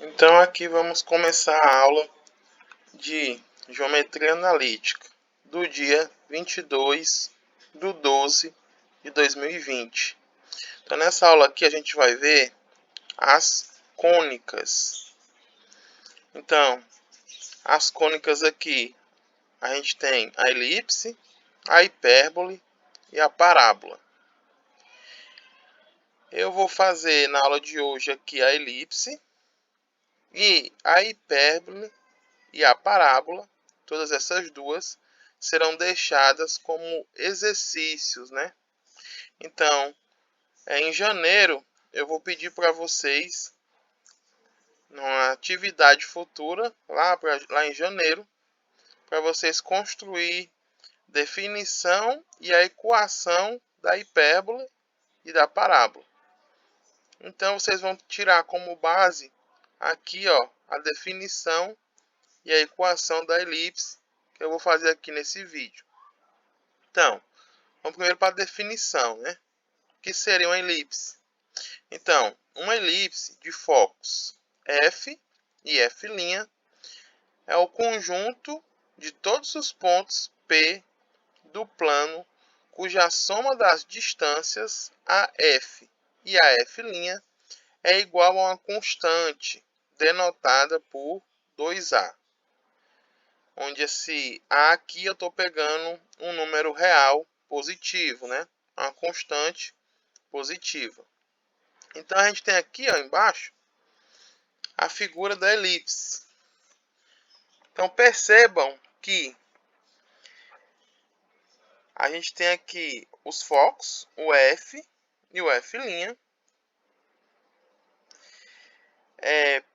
Então aqui vamos começar a aula de Geometria Analítica do dia 22/12/2020. Então nessa aula aqui a gente vai ver as cônicas. Então, as cônicas aqui a gente tem a elipse, a hipérbole e a parábola. Eu vou fazer na aula de hoje aqui a elipse e a hipérbole e a parábola. Todas essas duas serão deixadas como exercícios, né? Então, em janeiro, eu vou pedir para vocês, numa atividade futura, lá em janeiro, para vocês construir definição e a equação da hipérbole e da parábola. Então, vocês vão tirar como base aqui, ó, a definição e a equação da elipse, que eu vou fazer aqui nesse vídeo. Então, vamos primeiro para a definição, né? O que seria uma elipse? Então, uma elipse de focos F e F' é o conjunto de todos os pontos P do plano cuja soma das distâncias AF e AF' é igual a uma constante denotada por 2A. Onde esse A aqui eu estou pegando um número real positivo, né? Uma constante positiva. Então a gente tem aqui, ó, embaixo a figura da elipse. Então percebam que a gente tem aqui os focos, o F e o F'.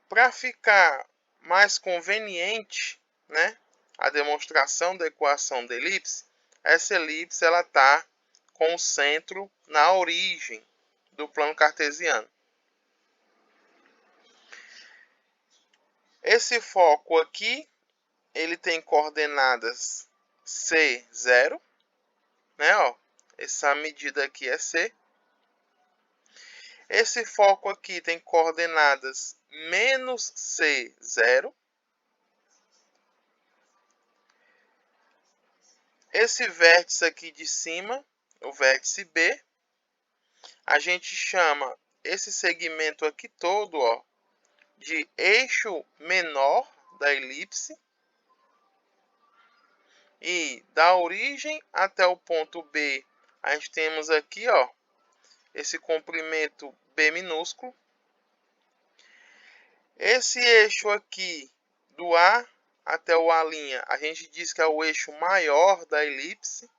Para ficar mais conveniente, né, a demonstração da equação da elipse, essa elipse ela está com o centro na origem do plano cartesiano. Esse foco aqui, ele tem coordenadas C0, né, ó, essa medida aqui é C. Esse foco aqui tem coordenadas menos C0. Esse vértice aqui de cima, o vértice B, a gente chama esse segmento aqui todo, ó, de eixo menor da elipse. E da origem até o ponto B, a gente temos aqui, ó, esse comprimento B minúsculo. Esse eixo aqui, do A até o A', a gente diz que é o eixo maior da elipse.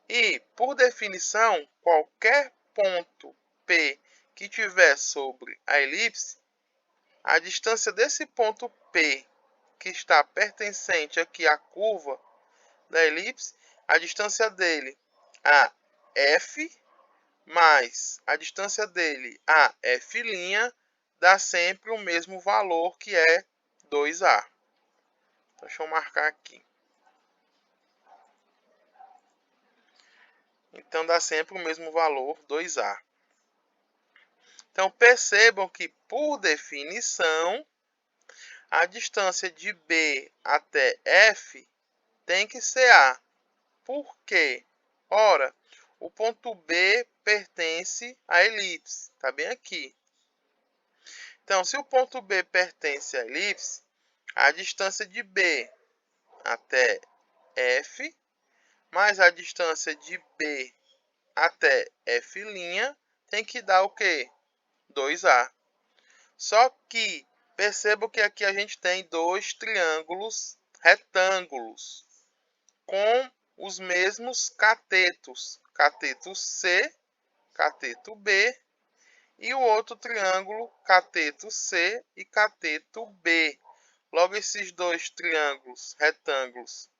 E, por definição, qualquer ponto P que tiver sobre a elipse, a distância desse ponto P, que está pertencente aqui à curva da elipse, a distância dele a F mais a distância dele a F' dá sempre o mesmo valor, que é 2A. Então, deixa eu marcar aqui. Então, dá sempre o mesmo valor, 2A. Então, percebam que, por definição, a distância de B até F tem que ser A. Por quê? Ora, o ponto B pertence à elipse. Está bem aqui. Então, se o ponto B pertence à elipse, a distância de B até F mais a distância de B até F' tem que dar o quê? 2A. Só que perceba que aqui a gente tem dois triângulos retângulos com os mesmos catetos. Cateto C, cateto B. E o outro triângulo, cateto C e cateto B. Logo, esses dois triângulos retângulos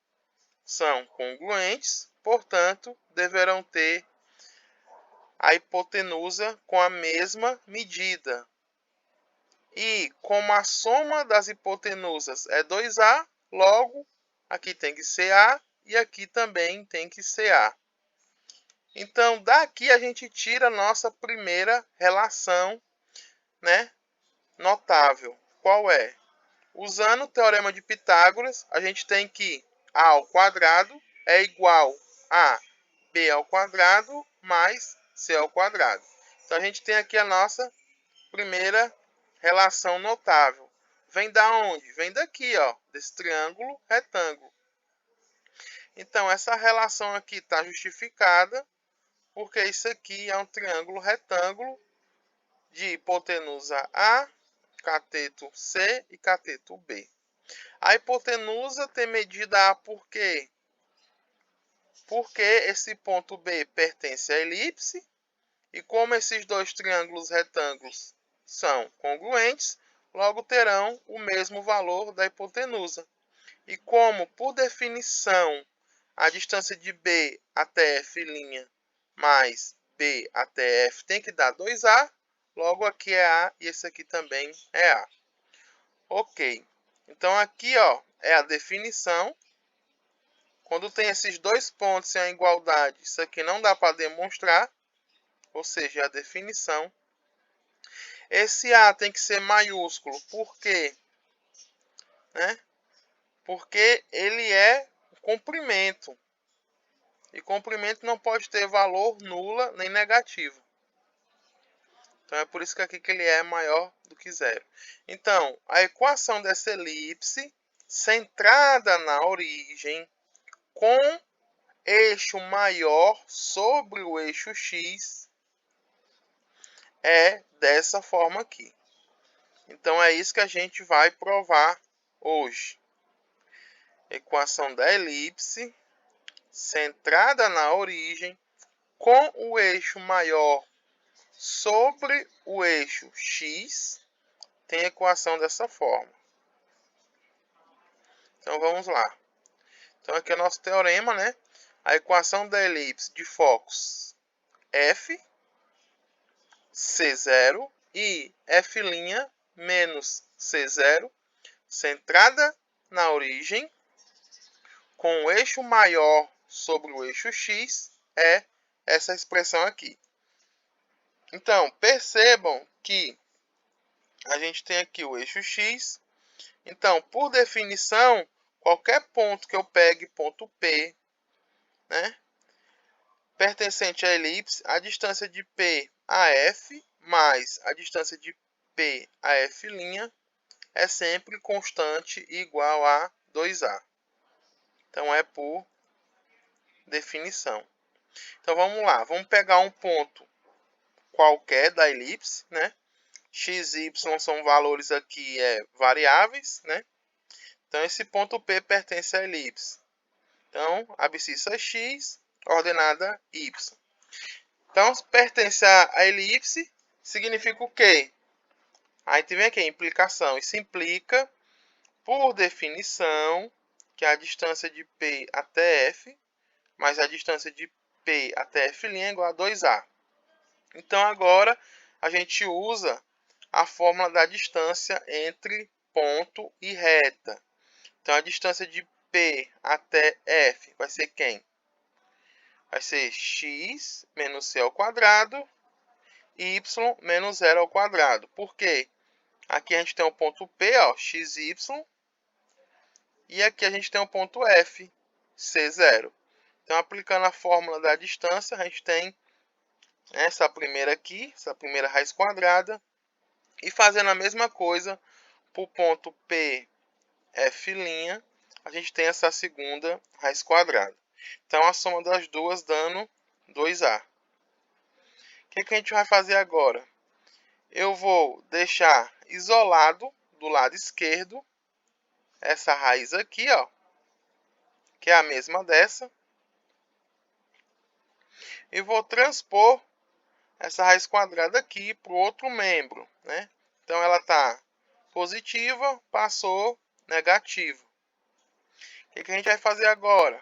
são congruentes, portanto, deverão ter a hipotenusa com a mesma medida. E como a soma das hipotenusas é 2A, logo, aqui tem que ser A e aqui também tem que ser A. Então, daqui a gente tira a nossa primeira relação, né, notável. Qual é? Usando o teorema de Pitágoras, a gente tem que a ao quadrado é igual a b ao quadrado mais c ao quadrado. Então, a gente tem aqui a nossa primeira relação notável. Vem da onde? Vem daqui, ó, desse triângulo retângulo. Então, essa relação aqui está justificada, porque isso aqui é um triângulo retângulo de hipotenusa A, cateto C e cateto B. A hipotenusa tem medida A por quê? Porque esse ponto B pertence à elipse, e como esses dois triângulos retângulos são congruentes, logo terão o mesmo valor da hipotenusa. E como, por definição, a distância de B até F' mais B até F tem que dar 2A, logo aqui é A e esse aqui também é A. Ok. Então aqui, ó, é a definição. Quando tem esses dois pontos em igualdade, isso aqui não dá para demonstrar, ou seja, é a definição. Esse A tem que ser maiúsculo, por quê? Né? Porque ele é comprimento. E comprimento não pode ter valor nula nem negativo. Então é por isso que aqui que ele é maior do que zero. Então, a equação dessa elipse, centrada na origem, com eixo maior sobre o eixo x, é dessa forma aqui. Então é isso que a gente vai provar hoje. Equação da elipse, centrada na origem, com o eixo maior sobre o eixo x, tem equação dessa forma. Então vamos lá. Então aqui é o nosso teorema, né? A equação da elipse de focos f, c0 e f' menos c0, centrada na origem, com o eixo maior sobre o eixo x, é essa expressão aqui. Então, percebam que a gente tem aqui o eixo x. Então, por definição, qualquer ponto que eu pegue, ponto P, né, pertencente à elipse, a distância de P a F mais a distância de P a F' é sempre constante e igual a 2A. Então, é por definição. Então, vamos lá. Vamos pegar um ponto qualquer da elipse, né? X e Y são valores aqui variáveis, né? Então, esse ponto P pertence à elipse. Então, abscissa x, ordenada y. Então, pertence à elipse, significa o quê? Aí vem aqui a implicação. Isso implica, por definição, que a distância de P até F, mais a distância de P até F' é igual a 2A. Então, agora, a gente usa a fórmula da distância entre ponto e reta. Então, a distância de P até F vai ser quem? Vai ser x menos c ao quadrado e y menos 0 ao quadrado. Por quê? Aqui a gente tem o ponto P, ó, xy, e aqui a gente tem o ponto F, c0. Então, aplicando a fórmula da distância, a gente tem essa primeira aqui, essa primeira raiz quadrada, e fazendo a mesma coisa para o ponto P, F', a gente tem essa segunda raiz quadrada. Então, a soma das duas dando 2A. O que a gente vai fazer agora? Eu vou deixar isolado do lado esquerdo essa raiz aqui, ó, que é a mesma dessa. E vou transpor essa raiz quadrada aqui para o outro membro, né? Então, ela está positiva, passou negativo. O que a gente vai fazer agora?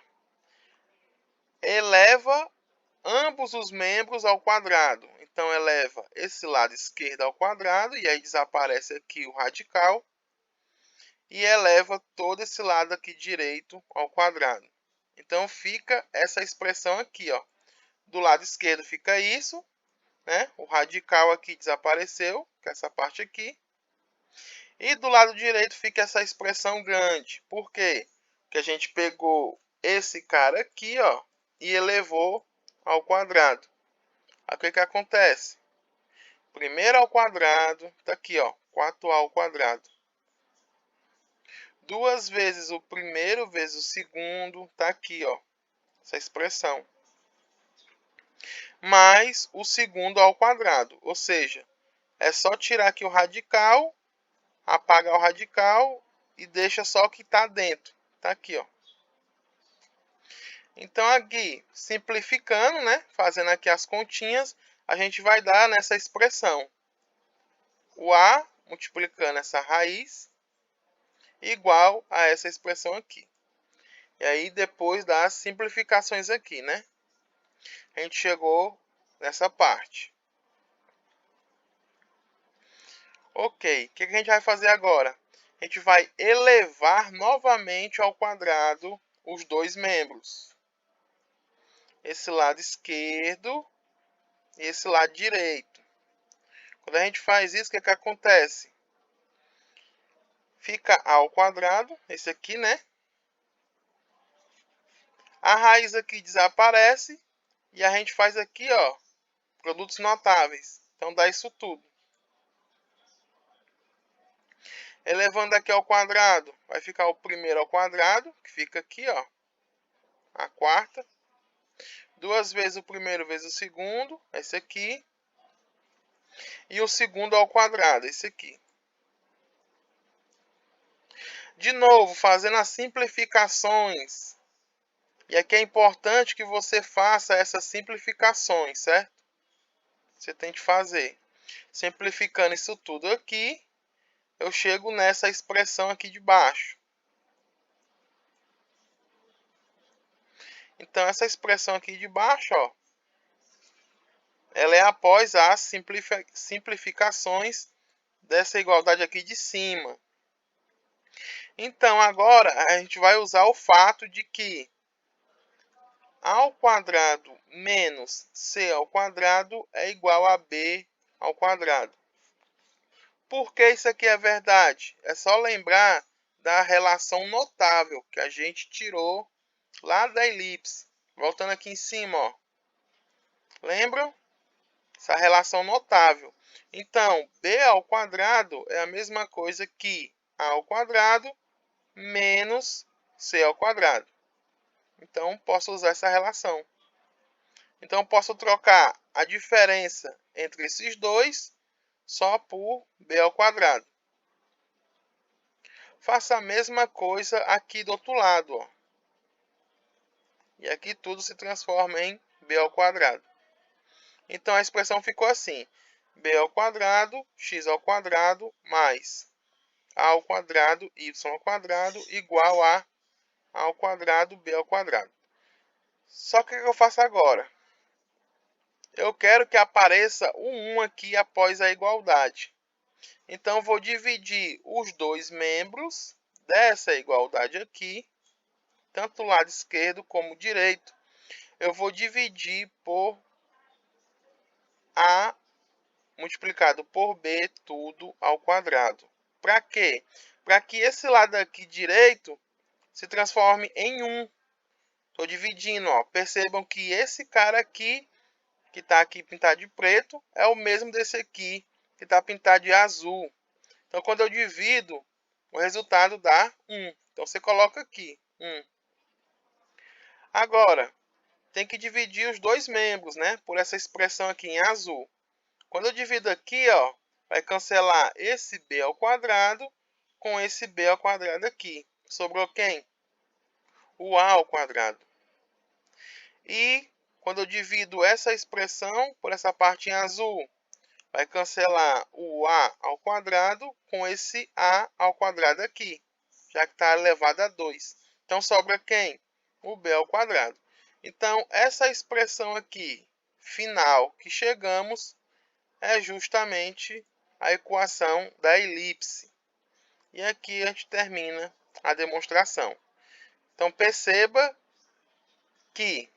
Eleva ambos os membros ao quadrado. Então, eleva esse lado esquerdo ao quadrado, e aí desaparece aqui o radical. E eleva todo esse lado aqui direito ao quadrado. Então, fica essa expressão aqui, ó, Do lado esquerdo fica isso, né? O radical aqui desapareceu, que é essa parte aqui. E do lado direito fica essa expressão grande. Por quê? Porque a gente pegou esse cara aqui, ó, e elevou ao quadrado. Aí o que que acontece? Primeiro ao quadrado, tá aqui, ó, 4a ao quadrado. 2 vezes o primeiro vezes o segundo, tá aqui, ó, essa expressão. Mais o segundo ao quadrado, ou seja, é só tirar aqui o radical, apagar o radical e deixa só o que está dentro. Tá aqui, ó. Então aqui, simplificando, né, fazendo aqui as continhas, a gente vai dar nessa expressão. O A multiplicando essa raiz igual a essa expressão aqui. E aí depois das simplificações aqui, né? A gente chegou nessa parte. Ok, o que a gente vai fazer agora? A gente vai elevar novamente ao quadrado os dois membros. Esse lado esquerdo e esse lado direito. Quando a gente faz isso, o que que acontece? Fica a ao quadrado, esse aqui, né? A raiz aqui desaparece e a gente faz aqui, ó, produtos notáveis. Então dá isso tudo. Elevando aqui ao quadrado, vai ficar o primeiro ao quadrado, que fica aqui, ó, a quarta. 2 vezes o primeiro vezes o segundo, esse aqui. E o segundo ao quadrado, esse aqui. De novo, fazendo as simplificações. E aqui é importante que você faça essas simplificações, certo? Você tem que fazer. Simplificando isso tudo aqui, eu chego nessa expressão aqui de baixo. Então, essa expressão aqui de baixo, ó, ela é após as simplificações dessa igualdade aqui de cima. Então, agora, a gente vai usar o fato de que a ao quadrado menos c ao quadrado é igual a b ao quadrado. Por que isso aqui é verdade? É só lembrar da relação notável que a gente tirou lá da elipse. Voltando aqui em cima, ó. Lembram? Essa relação notável. Então, b ao quadrado é a mesma coisa que a ao quadrado menos c ao quadrado. Então, posso usar essa relação. Então, posso trocar a diferença entre esses dois só por b ao quadrado. Faça a mesma coisa aqui do outro lado, ó. E aqui tudo se transforma em b ao quadrado. Então, a expressão ficou assim. B ao quadrado, x ao quadrado, mais a ao quadrado, y ao quadrado, igual a ao quadrado, b ao quadrado. Só que o que eu faço agora? Eu quero que apareça o 1 aqui após a igualdade. Então, vou dividir os dois membros dessa igualdade aqui, tanto o lado esquerdo como o direito. Eu vou dividir por A multiplicado por B, tudo ao quadrado. Para quê? Para que esse lado aqui direito se transforme em 1. Estou dividindo, ó. Percebam que esse cara aqui, que está aqui pintado de preto, é o mesmo desse aqui, que está pintado de azul. Então, quando eu divido, o resultado dá 1. Então, você coloca aqui, 1. Agora, tem que dividir os dois membros, né? Por essa expressão aqui em azul. Quando eu divido aqui, ó, vai cancelar esse b ao quadrado com esse b ao quadrado aqui. Sobrou quem? O a ao quadrado. E quando eu divido essa expressão por essa parte em azul, vai cancelar o a ao quadrado com esse a ao quadrado aqui, já que está elevado a 2. Então, sobra quem? O b ao quadrado. Então, essa expressão aqui, final, que chegamos, é justamente a equação da elipse. E aqui a gente termina a demonstração. Então, perceba que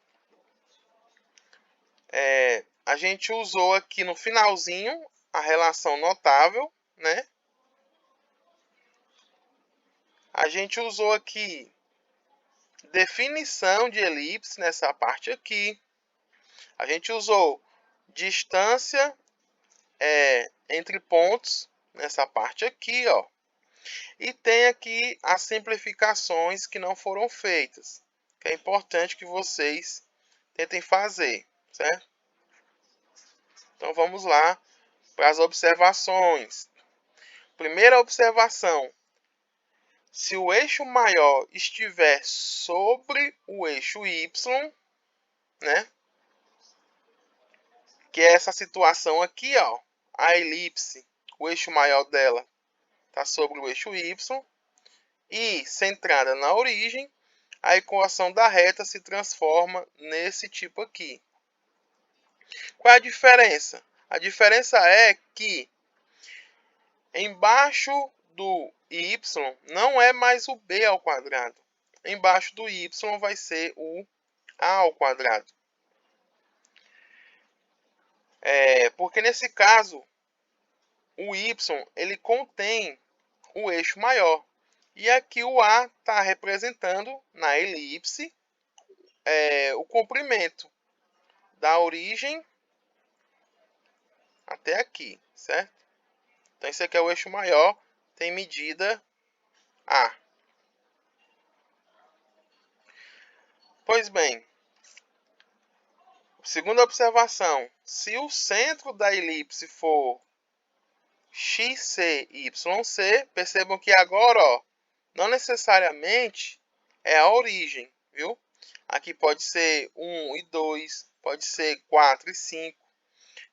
A gente usou aqui no finalzinho a relação notável, né? A gente usou aqui definição de elipse nessa parte aqui. A gente usou distância entre pontos nessa parte aqui, ó. E tem aqui as simplificações que não foram feitas, que é importante que vocês tentem fazer, certo? Então vamos lá para as observações. Primeira observação: se o eixo maior estiver sobre o eixo y, né? Que é essa situação aqui, ó, a elipse, o eixo maior dela está sobre o eixo y e centrada na origem, a equação da reta se transforma nesse tipo aqui. Qual é a diferença? A diferença é que embaixo do y não é mais o b ao quadrado. Embaixo do y vai ser o a ao quadrado. Porque nesse caso, o y ele contém o eixo maior. E aqui o a está representando na elipse o comprimento da origem até aqui, certo? Então esse aqui é o eixo maior, tem medida A. Pois bem, segunda observação, se o centro da elipse for XC e YC, percebam que agora, ó, não necessariamente é a origem, viu? Aqui pode ser 1 e 2, pode ser 4 e 5.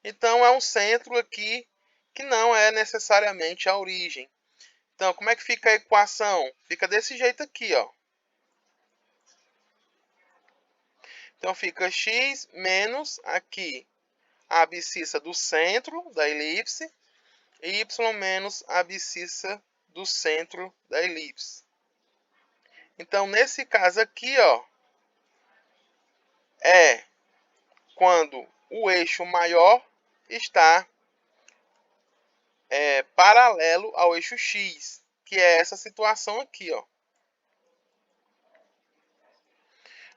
Então, é um centro aqui que não é necessariamente a origem. Então, como é que fica a equação? Fica desse jeito aqui, ó. Então, fica x menos aqui a abscissa do centro da elipse e y menos a abscissa do centro da elipse. Então, nesse caso aqui, ó, é quando o eixo maior está paralelo ao eixo x, que é essa situação aqui, ó.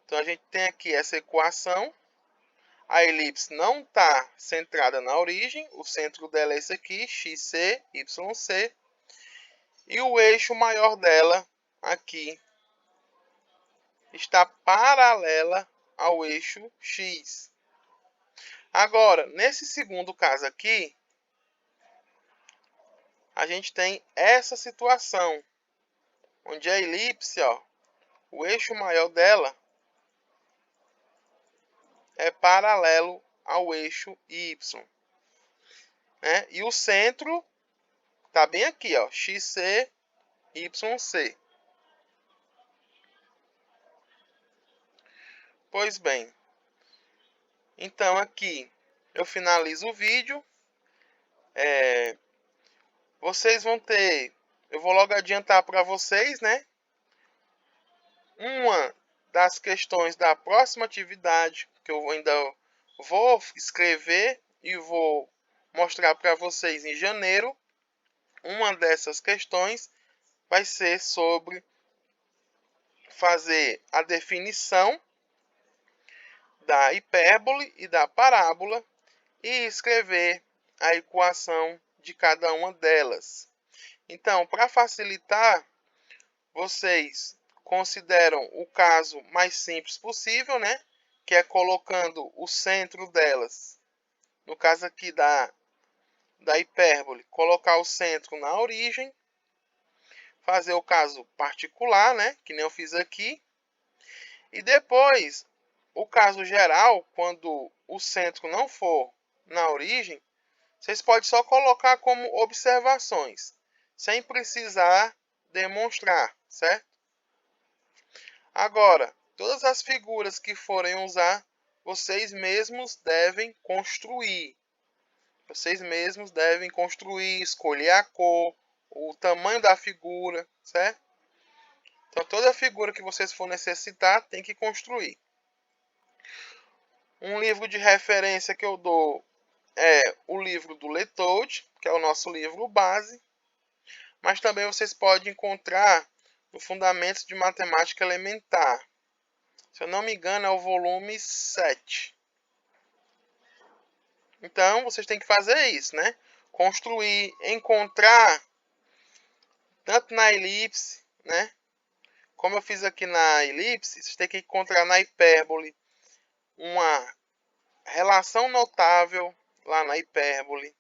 Então, a gente tem aqui essa equação. A elipse não está centrada na origem, o centro dela é esse aqui, XC, YC. E o eixo maior dela, aqui, está paralela ao eixo X. Agora, nesse segundo caso aqui, a gente tem essa situação, onde a elipse, ó, o eixo maior dela é paralelo ao eixo Y. Né? E o centro está bem aqui, ó, XC, YC. Pois bem, então aqui eu finalizo o vídeo. Vocês vão ter, eu vou logo adiantar para vocês, né? Uma das questões da próxima atividade que eu ainda vou escrever e vou mostrar para vocês em janeiro. Uma dessas questões vai ser sobre fazer a definição da hipérbole e da parábola e escrever a equação de cada uma delas. Então, para facilitar, vocês consideram o caso mais simples possível, né? Que é colocando o centro delas, no caso aqui da hipérbole, colocar o centro na origem, fazer o caso particular, né? Que nem eu fiz aqui. E depois, o caso geral, quando o centro não for na origem, vocês podem só colocar como observações, sem precisar demonstrar, certo? Agora, todas as figuras que forem usar, vocês mesmos devem construir. Vocês mesmos devem construir, escolher a cor, o tamanho da figura, certo? Então, toda figura que vocês for necessitar, tem que construir. Um livro de referência que eu dou é o livro do Letold, que é o nosso livro base, mas também vocês podem encontrar no Fundamentos de Matemática Elementar. Se eu não me engano, é o volume 7. Então, vocês têm que fazer isso, né? Construir, encontrar, tanto na elipse, né? Como eu fiz aqui na elipse, vocês têm que encontrar na hipérbole uma relação notável lá na hipérbole.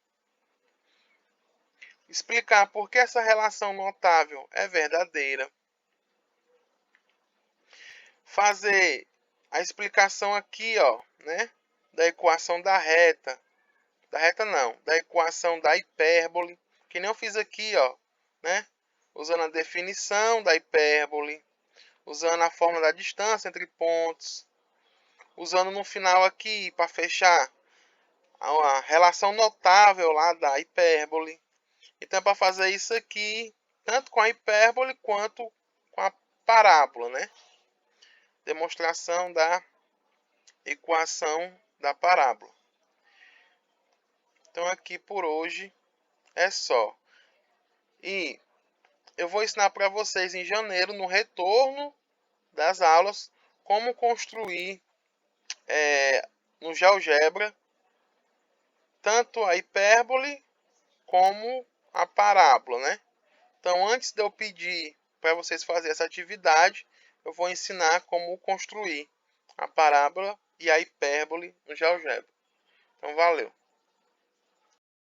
Explicar por que essa relação notável é verdadeira. Fazer a explicação aqui, ó, né? Da equação da reta. Da reta não, da equação da hipérbole, que nem eu fiz aqui, ó, né? Usando a definição da hipérbole, usando a fórmula da distância entre pontos, usando no final aqui para fechar a relação notável lá da hipérbole. Então, para fazer isso aqui, tanto com a hipérbole quanto com a parábola, né? Demonstração da equação da parábola. Então, aqui por hoje é só. E eu vou ensinar para vocês em janeiro, no retorno das aulas, como construir no GeoGebra tanto a hipérbole como a parábola, né? Então, antes de eu pedir para vocês fazerem essa atividade, eu vou ensinar como construir a parábola e a hipérbole no GeoGebra. Então, valeu!